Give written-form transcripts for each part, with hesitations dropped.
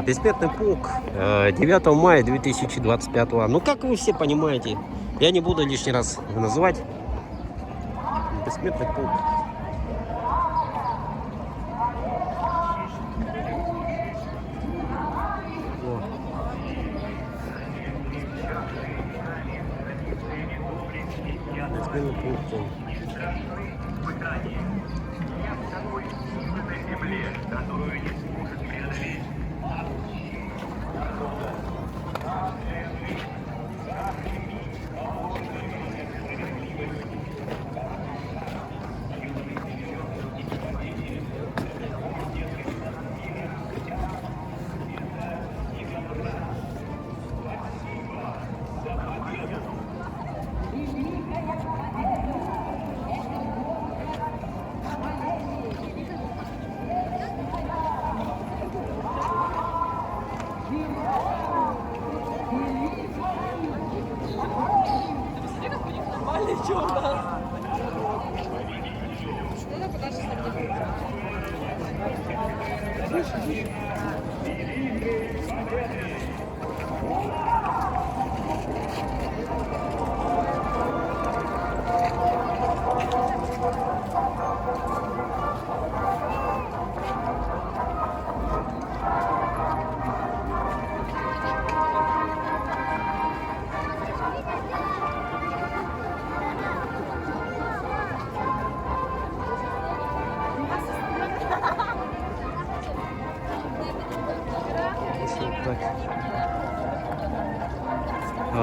Бессмертный полк 9 мая 2025. Ну, как вы все понимаете, я не буду лишний раз называть. Бессмертный полк. Бессмертный полк.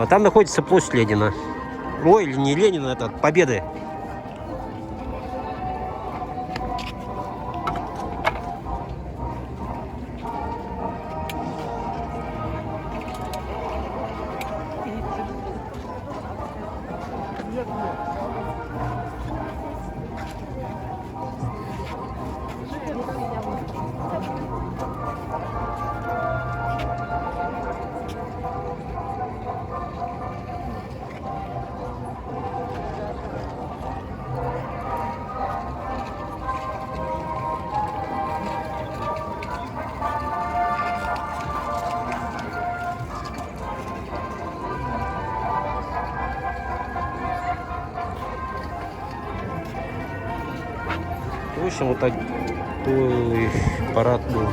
Там находится площадь Ленина. Ой, или не Ленина, это Победы. В общем, вот так парад был.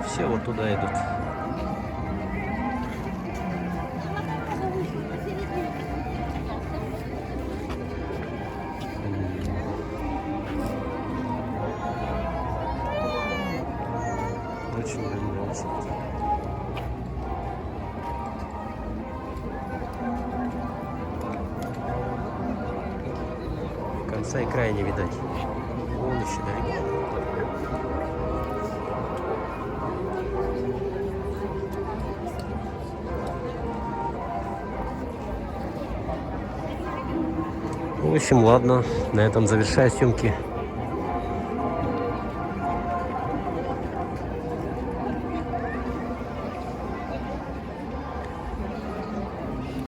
Все вот туда идут. Очень нравится. Конца и края не видать. Вон еще далеко. В общем, ладно, на этом завершаю съемки.